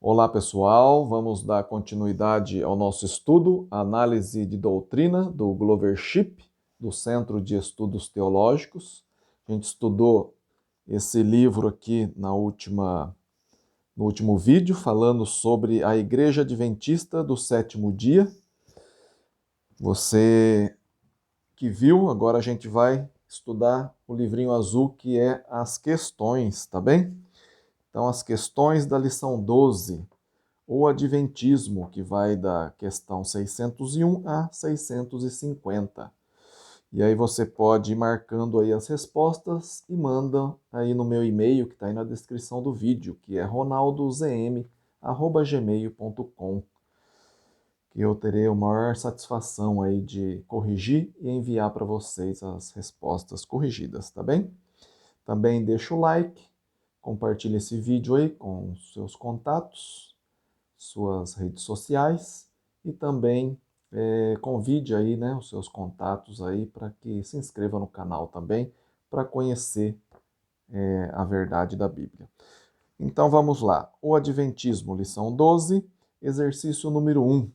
Olá, pessoal. Vamos dar continuidade ao nosso estudo, Análise de Doutrina, do Glover Ship, do Centro de Estudos Teológicos. A gente estudou esse livro aqui no último vídeo, falando sobre a Igreja Adventista do Sétimo Dia. Você que viu, agora a gente vai estudar o livrinho azul, que é as questões, tá bem? Então, as questões da lição 12. O Adventismo, que vai da questão 601 a 650. E aí você pode ir marcando aí as respostas e manda aí no meu e-mail, que está aí na descrição do vídeo, que é ronaldozm@gmail.com, que eu terei a maior satisfação aí de corrigir e enviar para vocês as respostas corrigidas, tá bem? Também deixa o like, compartilha esse vídeo aí com seus contatos, suas redes sociais e também convide aí, né, os seus contatos aí para que se inscreva no canal também para conhecer a verdade da Bíblia. Então vamos lá. O Adventismo, lição 12, exercício número 1.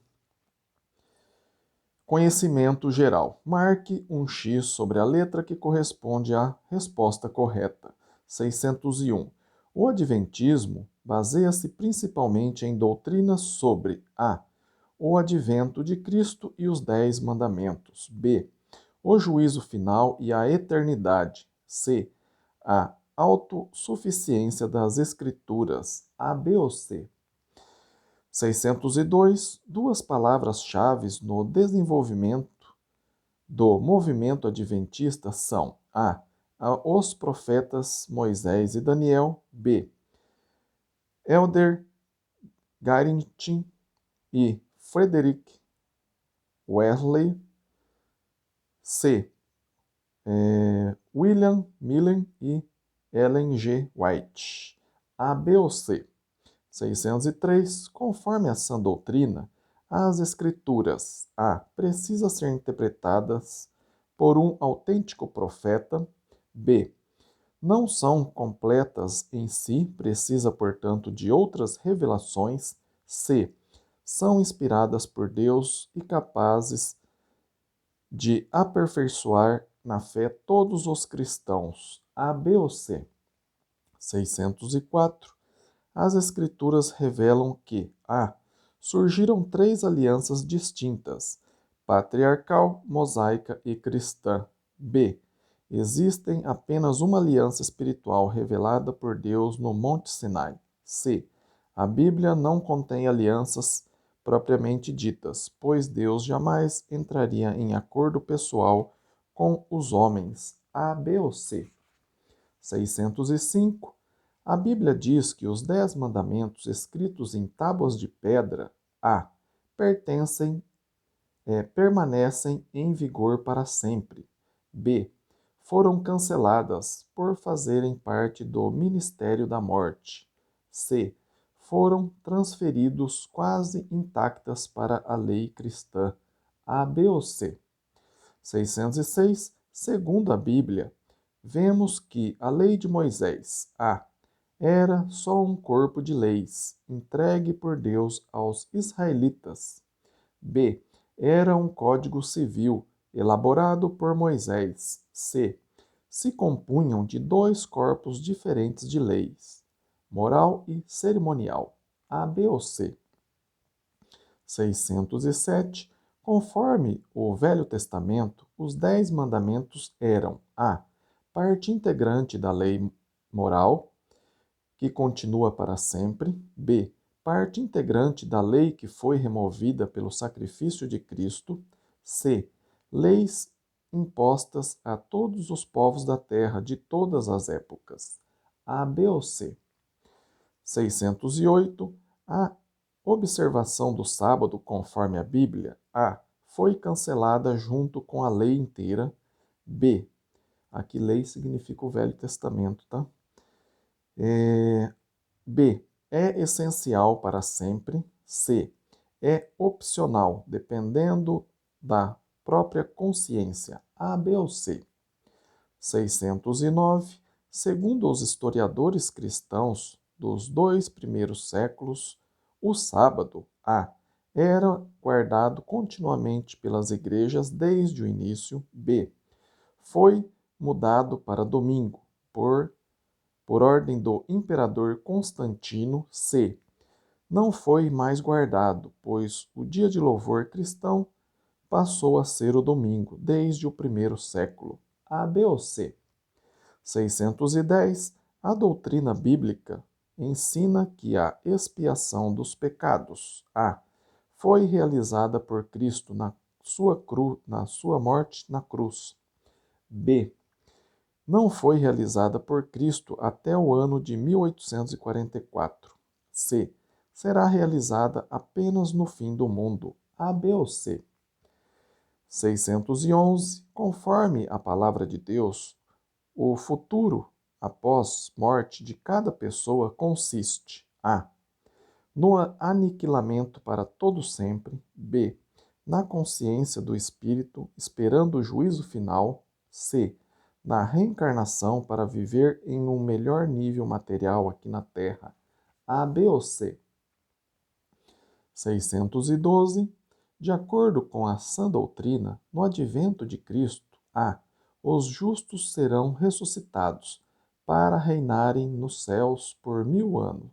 Conhecimento geral. Marque um X sobre a letra que corresponde à resposta correta. 601. O Adventismo baseia-se principalmente em doutrinas sobre a. O advento de Cristo e os 10 mandamentos. B. O juízo final e a eternidade. C. A autossuficiência das Escrituras. A, B ou C? 602. Duas palavras-chave no desenvolvimento do movimento adventista são os profetas Moisés e Daniel. B. Elder Garrett e Frederick Wesley. C. William Millen e Ellen G. White. A, B ou C? 603. Conforme a sã doutrina, as escrituras A. Precisam ser interpretadas por um autêntico profeta. B. Não são completas em si, precisa, portanto, de outras revelações. C. São inspiradas por Deus e capazes de aperfeiçoar na fé todos os cristãos. A, B ou C? 604. As Escrituras revelam que a. Surgiram 3 alianças distintas, patriarcal, mosaica e cristã. B. Existem apenas uma aliança espiritual revelada por Deus no Monte Sinai. C. A Bíblia não contém alianças propriamente ditas, pois Deus jamais entraria em acordo pessoal com os homens. A, B ou C? 605. A Bíblia diz que os 10 mandamentos escritos em tábuas de pedra A. Permanecem em vigor para sempre. B. Foram canceladas por fazerem parte do ministério da morte. C. Foram transferidos quase intactas para a lei cristã. A, B ou C? 606. Segundo a Bíblia, vemos que a lei de Moisés, A. Era só um corpo de leis, entregue por Deus aos israelitas. B. Era um código civil, elaborado por Moisés. C. Se compunham de 2 corpos diferentes de leis, moral e cerimonial. A, B ou C? 607. Conforme o Velho Testamento, os 10 mandamentos eram a. Parte integrante da lei moral, que continua para sempre. B. Parte integrante da lei que foi removida pelo sacrifício de Cristo. C. Leis impostas a todos os povos da terra de todas as épocas. A, B ou C? 608. A observação do sábado, conforme a Bíblia, A. Foi cancelada junto com a lei inteira. B. Aqui lei significa o Velho Testamento, tá? B. É essencial para sempre. C. É opcional, dependendo da própria consciência. A, B ou C? 609. Segundo os historiadores cristãos dos 2 primeiros séculos, O sábado, A, era guardado continuamente pelas igrejas desde o início. B, foi mudado para domingo por ordem do imperador Constantino. C, não foi mais guardado, pois o dia de louvor cristão passou a ser o domingo desde o primeiro século. A, B ou C? 610. A doutrina bíblica ensina que a expiação dos pecados, A, foi realizada por Cristo na sua morte na cruz. B, não foi realizada por Cristo até o ano de 1844. C, será realizada apenas no fim do mundo. A, B ou C? 611. Conforme a palavra de Deus, o futuro após morte de cada pessoa consiste: A, no aniquilamento para todo sempre. B, na consciência do espírito esperando o juízo final. C, na reencarnação para viver em um melhor nível material aqui na Terra. A, B ou C? 612. De acordo com a sã doutrina, no advento de Cristo, A, os justos serão ressuscitados para reinarem nos céus por 1000 anos.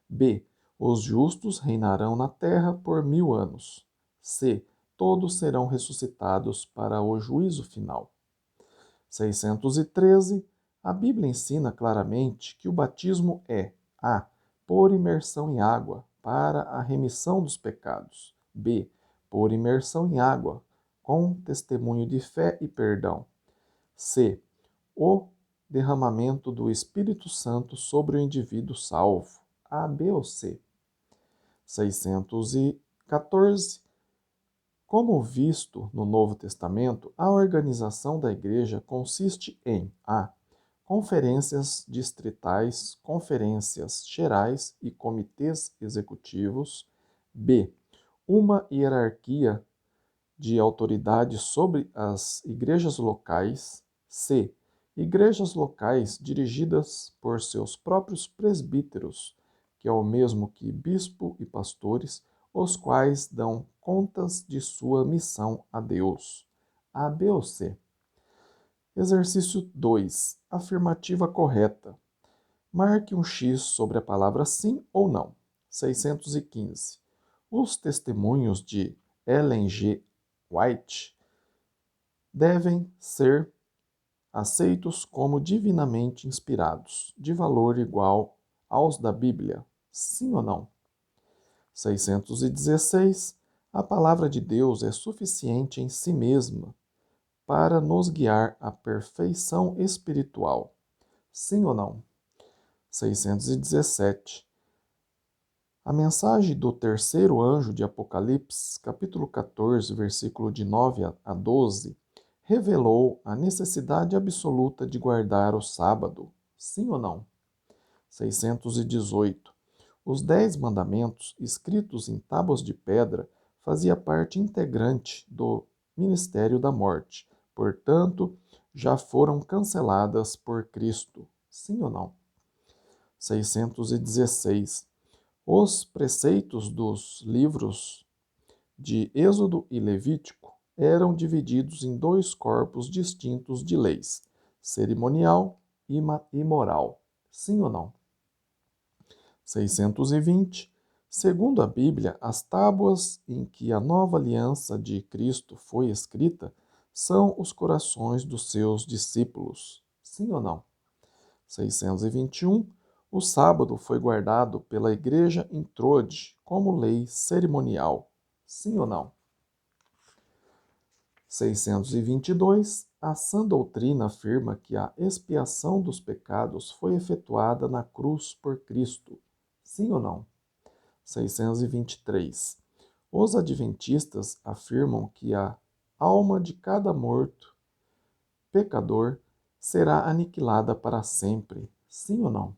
B, os justos reinarão na terra por 1000 anos. C, todos serão ressuscitados para o juízo final. 613. A Bíblia ensina claramente que o batismo é: A, por imersão em água para a remissão dos pecados. B, por imersão em água com testemunho de fé e perdão. C, o derramamento do Espírito Santo sobre o indivíduo salvo. A, B ou C? 614. Como visto no Novo Testamento, a organização da Igreja consiste em: A, conferências distritais, conferências gerais e comitês executivos. B, uma hierarquia de autoridade sobre as igrejas locais. C, igrejas locais dirigidas por seus próprios presbíteros, que é o mesmo que bispo e pastores, os quais dão contas de sua missão a Deus. A, B ou C? Exercício 2. Afirmativa correta. Marque um X sobre a palavra sim ou não. 615. Os testemunhos de Ellen G. White devem ser aceitos como divinamente inspirados, de valor igual aos da Bíblia. Sim ou não? 616. A palavra de Deus é suficiente em si mesma para nos guiar à perfeição espiritual. Sim ou não? 617. A mensagem do terceiro anjo de Apocalipse, capítulo 14, versículo de 9 a 12, revelou a necessidade absoluta de guardar o sábado. Sim ou não? 618. Os 10 mandamentos, escritos em tábuas de pedra, fazia parte integrante do ministério da morte. Portanto, já foram canceladas por Cristo. Sim ou não? 616. Os preceitos dos livros de Êxodo e Levítico eram divididos em dois corpos distintos de leis, cerimonial e moral. Sim ou não? 620. Segundo a Bíblia, as tábuas em que a nova aliança de Cristo foi escrita são os corações dos seus discípulos. Sim ou não? 621. O sábado foi guardado pela Igreja em Trode como lei cerimonial. Sim ou não? 622. A sã doutrina afirma que a expiação dos pecados foi efetuada na cruz por Cristo. Sim ou não? 623. Os adventistas afirmam que a alma de cada morto pecador será aniquilada para sempre. Sim ou não?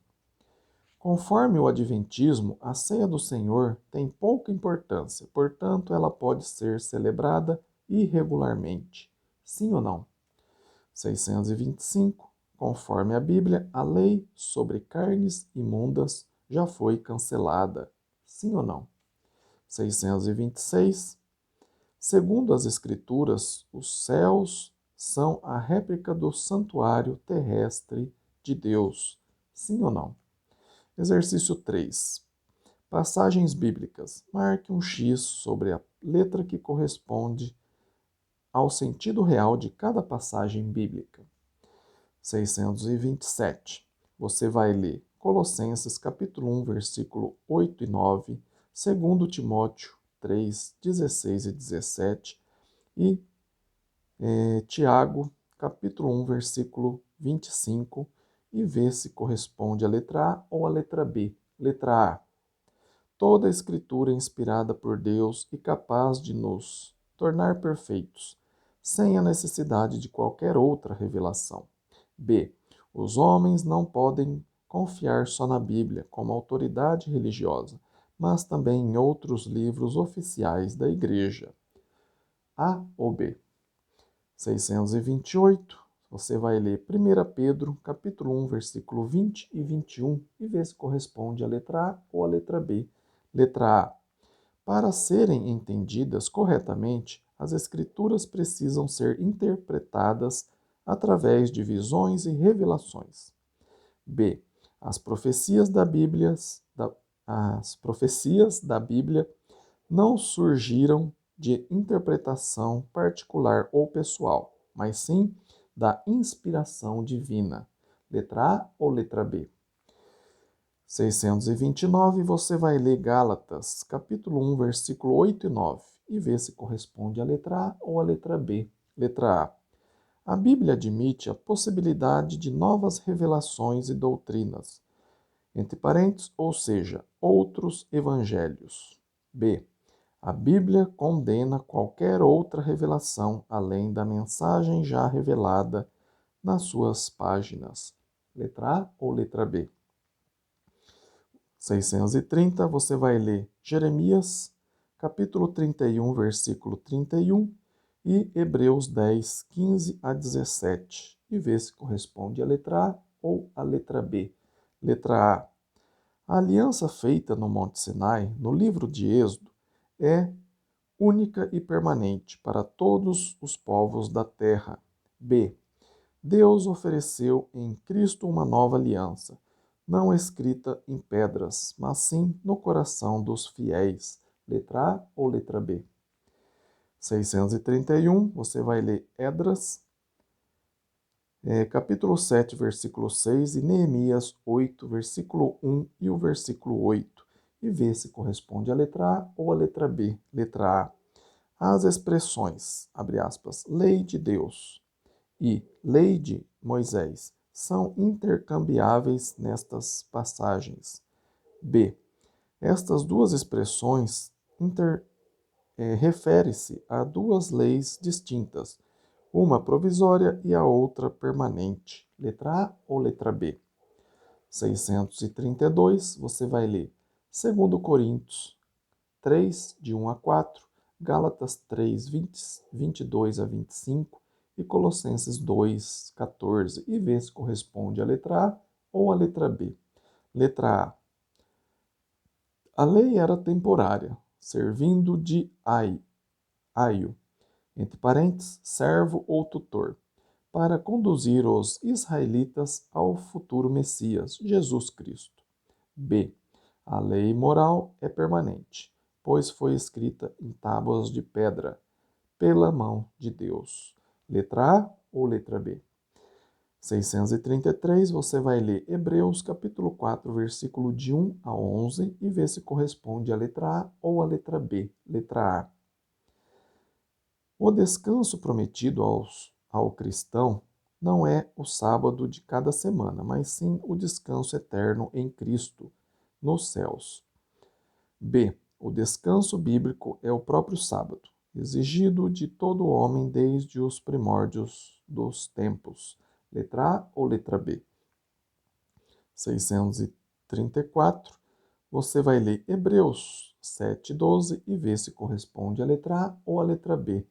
Conforme o Adventismo, a ceia do Senhor tem pouca importância, portanto, ela pode ser celebrada irregularmente. Sim ou não? 625. Conforme a Bíblia, a lei sobre carnes imundas já foi cancelada. Sim ou não? 626. Segundo as Escrituras, os céus são a réplica do santuário terrestre de Deus. Sim ou não? Exercício 3. Passagens bíblicas. Marque um X sobre a letra que corresponde ao sentido real de cada passagem bíblica. 627. Você vai ler Colossenses capítulo 1, versículo 8 e 9, 2 Timóteo 3, 16 e 17 e Tiago capítulo 1, versículo 25 e vê se corresponde à letra A ou à letra B. Letra A. Toda a Escritura é inspirada por Deus e capaz de nos tornar perfeitos, sem a necessidade de qualquer outra revelação. B. Os homens não podem confiar só na Bíblia como autoridade religiosa, mas também em outros livros oficiais da Igreja. A ou B? 628. Você vai ler 1 Pedro, capítulo 1, versículo 20 e 21 e vê se corresponde à letra A ou à letra B. Letra A. Para serem entendidas corretamente, as Escrituras precisam ser interpretadas através de visões e revelações. B. As profecias da Bíblia não surgiram de interpretação particular ou pessoal, mas sim da inspiração divina. Letra A ou letra B? 629, você vai ler Gálatas, capítulo 1, versículo 8 e 9, e ver se corresponde à letra A ou à letra B. Letra A. A Bíblia admite a possibilidade de novas revelações e doutrinas, entre parênteses, ou seja, outros evangelhos. B. A Bíblia condena qualquer outra revelação além da mensagem já revelada nas suas páginas. Letra A ou letra B? 630, você vai ler Jeremias, capítulo 31, versículo 31 e Hebreus 10, 15 a 17 e vê se corresponde à letra A ou à letra B. Letra A. A aliança feita no Monte Sinai, no livro de Êxodo, é única e permanente para todos os povos da terra. B. Deus ofereceu em Cristo uma nova aliança, não escrita em pedras, mas sim no coração dos fiéis. Letra A ou letra B? 631, você vai ler Esdras, capítulo 7, versículo 6 e Neemias 8, versículo 1 e o versículo 8, e vê se corresponde à letra A ou à letra B. Letra A. As expressões, abre aspas, lei de Deus e lei de Moisés são intercambiáveis nestas passagens. B. Estas duas expressões refere-se a duas leis distintas, uma provisória e a outra permanente. Letra A ou letra B? 632, você vai ler 2 Coríntios 3, de 1 a 4, Gálatas 3, 22 a 25 e Colossenses 2, 14 e vê se corresponde à letra A ou à letra B. Letra A. A lei era temporária, servindo de aio, entre parênteses, servo ou tutor, para conduzir os israelitas ao futuro Messias, Jesus Cristo. B. A lei moral é permanente, pois foi escrita em tábuas de pedra, pela mão de Deus. Letra A ou letra B? 633, você vai ler Hebreus capítulo 4, versículo de 1 a 11 e ver se corresponde à letra A ou à letra B. Letra A. O descanso prometido ao cristão não é o sábado de cada semana, mas sim o descanso eterno em Cristo, nos céus. B. O descanso bíblico é o próprio sábado, exigido de todo homem desde os primórdios dos tempos. Letra A ou letra B? 634. Você vai ler Hebreus 7:12 e ver se corresponde à letra A ou à letra B.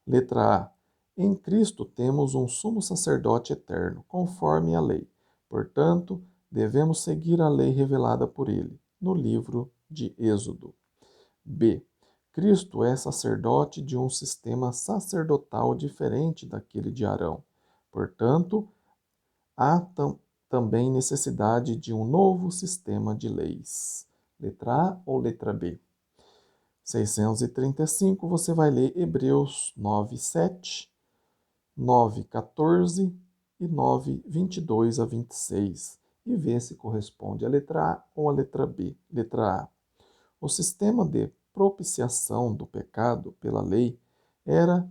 Letra A. Em Cristo temos um sumo sacerdote eterno, conforme a lei. Portanto, Devemos seguir a lei revelada por ele, no livro de Êxodo. B. Cristo é sacerdote de um sistema sacerdotal diferente daquele de Arão. Portanto, há também necessidade de um novo sistema de leis. Letra A ou letra B? 635, você vai ler Hebreus 9, 7, 9, 14 e 9, 22 a 26 e ver se corresponde à letra A ou à letra B. Letra A. O sistema de propiciação do pecado pela lei era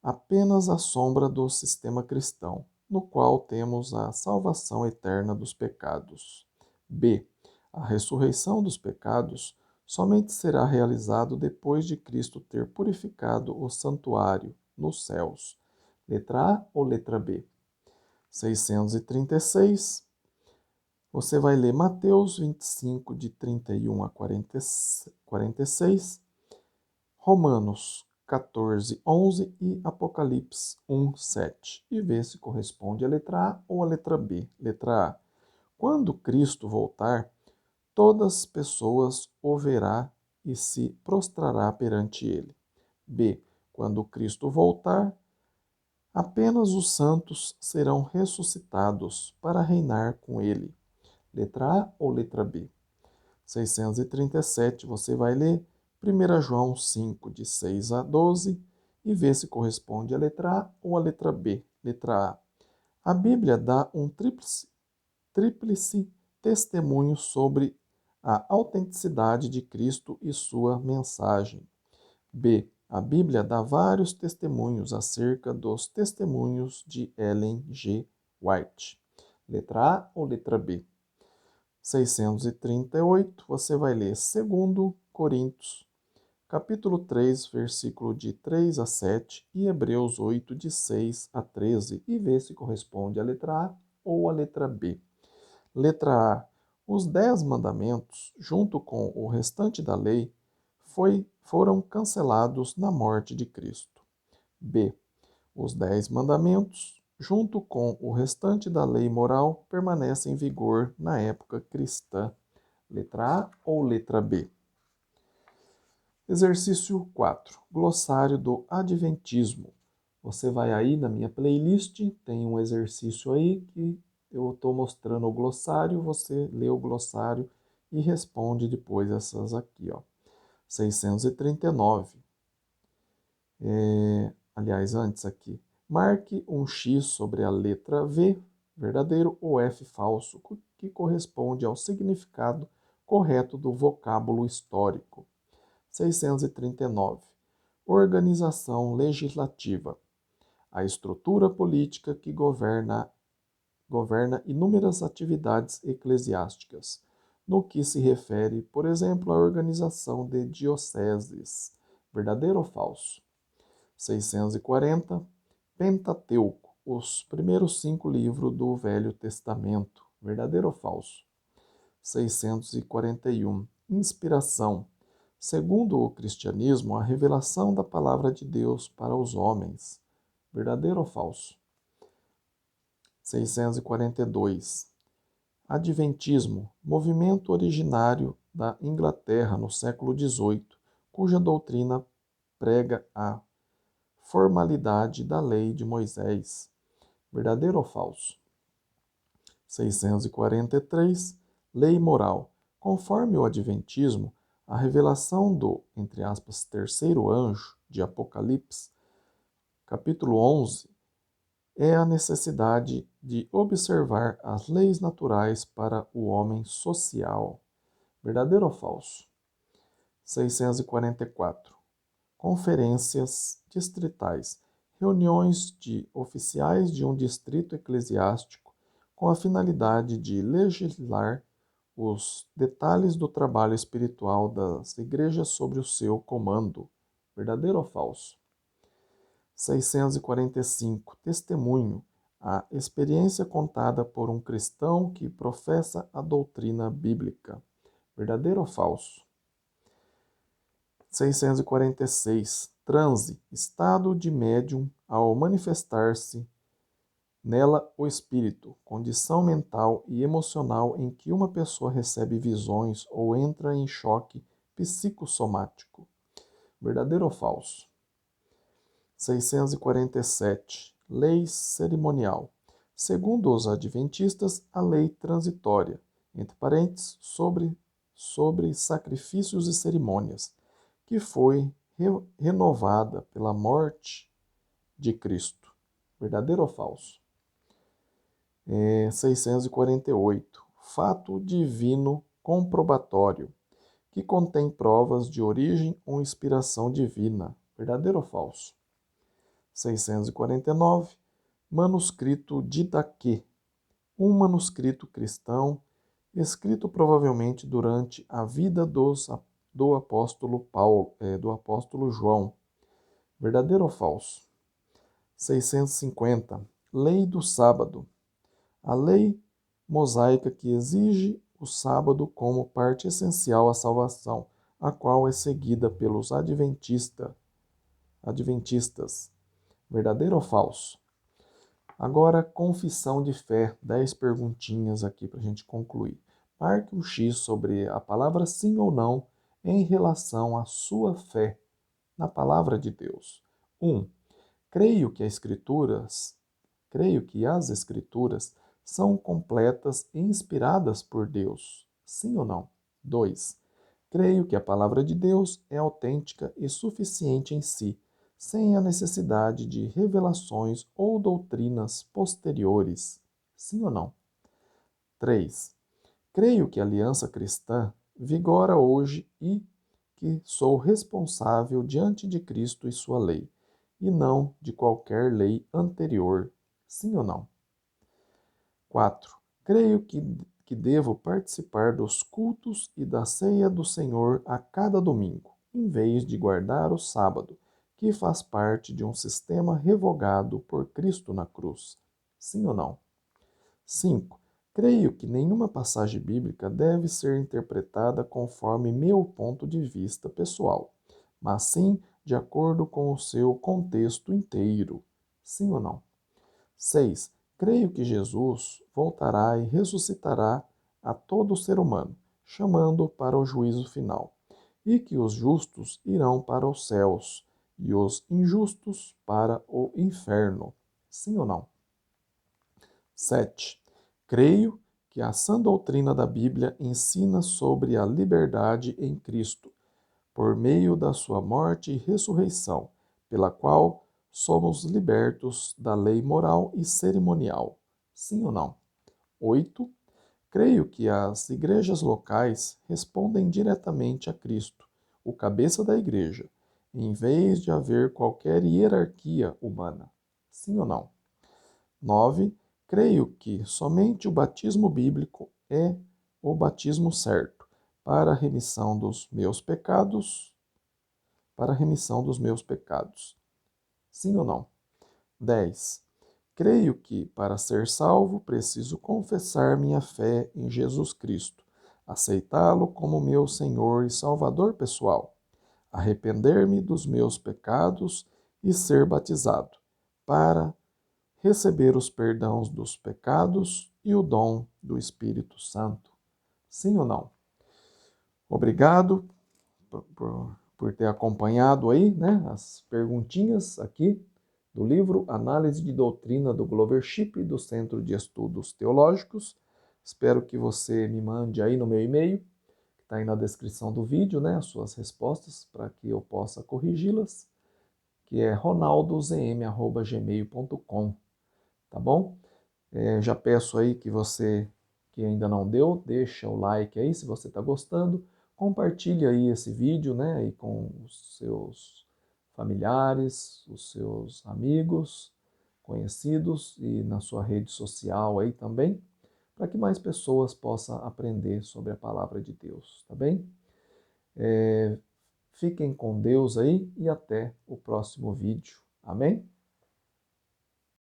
apenas a sombra do sistema cristão, no qual temos a salvação eterna dos pecados. B. A ressurreição dos pecados somente será realizado depois de Cristo ter purificado o santuário nos céus. Letra A ou letra B? 636. Você vai ler Mateus 25, de 31 a 46, Romanos 14, 11 e Apocalipse 1, 7. E ver se corresponde à letra A ou à letra B. Letra A. Quando Cristo voltar, todas as pessoas o verá e se prostrará perante ele. B. Quando Cristo voltar, apenas os santos serão ressuscitados para reinar com ele. Letra A ou letra B? 637, você vai ler 1 João 5, de 6 a 12 e ver se corresponde à letra A ou à letra B. Letra A. A Bíblia dá um tríplice testemunho sobre a autenticidade de Cristo e sua mensagem. B. A Bíblia dá vários testemunhos acerca dos testemunhos de Ellen G. White. Letra A ou letra B? 638, você vai ler 2 Coríntios, capítulo 3, versículo de 3 a 7 e Hebreus 8, de 6 a 13 e ver se corresponde à letra A ou à letra B. Letra A. Os 10 mandamentos, junto com o restante da lei, foram cancelados na morte de Cristo. B. Os 10 mandamentos, junto com o restante da lei moral, permanecem em vigor na época cristã. Letra A ou letra B? Exercício 4. Glossário do Adventismo. Você vai aí na minha playlist, tem um exercício aí que eu estou mostrando o glossário, você lê o glossário e responde depois essas aqui, ó. 639. Aliás, antes aqui. Marque um X sobre a letra V, verdadeiro, ou F, falso, que corresponde ao significado correto do vocábulo histórico. 639. Organização legislativa. A estrutura política que governa inúmeras atividades eclesiásticas, no que se refere, por exemplo, à organização de dioceses. Verdadeiro ou falso? 640. Pentateuco, os primeiros 5 livros do Velho Testamento. Verdadeiro ou falso? 641. Inspiração. Segundo o cristianismo, a revelação da palavra de Deus para os homens. Verdadeiro ou falso? 642. Adventismo, movimento originário da Inglaterra no século XVIII, cuja doutrina prega a formalidade da lei de Moisés. Verdadeiro ou falso? 643. Lei moral. Conforme o Adventismo, a revelação do, entre aspas, terceiro anjo de Apocalipse, capítulo 11, é a necessidade de observar as leis naturais para o homem social. Verdadeiro ou falso? 644. Conferências distritais. Reuniões de oficiais de um distrito eclesiástico com a finalidade de legislar os detalhes do trabalho espiritual das igrejas sob o seu comando. Verdadeiro ou falso? 645. Testemunho. A experiência contada por um cristão que professa a doutrina bíblica. Verdadeiro ou falso? 646. Transe. Estado de médium ao manifestar-se Nela, o espírito, condição mental e emocional em que uma pessoa recebe visões ou entra em choque psicossomático. Verdadeiro ou falso? 647. Lei cerimonial. Segundo os adventistas, a lei transitória, entre parênteses, sobre sacrifícios e cerimônias, que foi renovada pela morte de Cristo. Verdadeiro ou falso? 648. Fato divino comprobatório, que contém provas de origem ou inspiração divina. Verdadeiro ou falso? 649. Manuscrito Didaquê, um manuscrito cristão escrito provavelmente durante a vida do apóstolo do apóstolo João. Verdadeiro ou falso? 650. Lei do sábado. A lei mosaica que exige o sábado como parte essencial à salvação, a qual é seguida pelos adventistas. Verdadeiro ou falso? Agora, confissão de fé, 10 perguntinhas aqui para a gente concluir. Marque um X sobre a palavra sim ou não em relação à sua fé na palavra de Deus. 1. Creio que as escrituras são completas e inspiradas por Deus. Sim ou não? 2. Creio que a palavra de Deus é autêntica e suficiente em si, sem a necessidade de revelações ou doutrinas posteriores. Sim ou não? 3. Creio que a aliança cristã vigora hoje e que sou responsável diante de Cristo e sua lei, e não de qualquer lei anterior. Sim ou não? 4. Creio que devo participar dos cultos e da ceia do Senhor a cada domingo, em vez de guardar o sábado, que faz parte de um sistema revogado por Cristo na cruz. Sim ou não? 5. Creio que nenhuma passagem bíblica deve ser interpretada conforme meu ponto de vista pessoal, mas sim de acordo com o seu contexto inteiro. Sim ou não? 6. Creio que Jesus voltará e ressuscitará a todo ser humano, chamando para o juízo final, e que os justos irão para os céus e os injustos para o inferno. Sim ou não? 7. Creio que a sã doutrina da Bíblia ensina sobre a liberdade em Cristo, por meio da sua morte e ressurreição, pela qual somos libertos da lei moral e cerimonial. Sim ou não? 8. Creio que as igrejas locais respondem diretamente a Cristo, o cabeça da igreja, em vez de haver qualquer hierarquia humana. Sim ou não? 9. Creio que somente o batismo bíblico é o batismo certo para a remissão dos meus pecados, Sim ou não? 10. Creio que, para ser salvo, preciso confessar minha fé em Jesus Cristo, aceitá-lo como meu Senhor e Salvador pessoal, arrepender-me dos meus pecados e ser batizado, para receber os perdões dos pecados e o dom do Espírito Santo. Sim ou não? Obrigado por ter acompanhado aí, né, as perguntinhas aqui do livro Análise de Doutrina do Glover Shipp do Centro de Estudos Teológicos. Espero que você me mande aí no meu e-mail, que está aí na descrição do vídeo, né, as suas respostas para que eu possa corrigi-las, que é ronaldozm@gmail.com, tá bom? Já peço aí que você que ainda não deu, deixa o like aí se você está gostando, compartilhe aí esse vídeo, né, aí com os seus familiares, os seus amigos, conhecidos e na sua rede social aí também, para que mais pessoas possam aprender sobre a palavra de Deus, tá bem? Fiquem com Deus aí e até o próximo vídeo. Amém?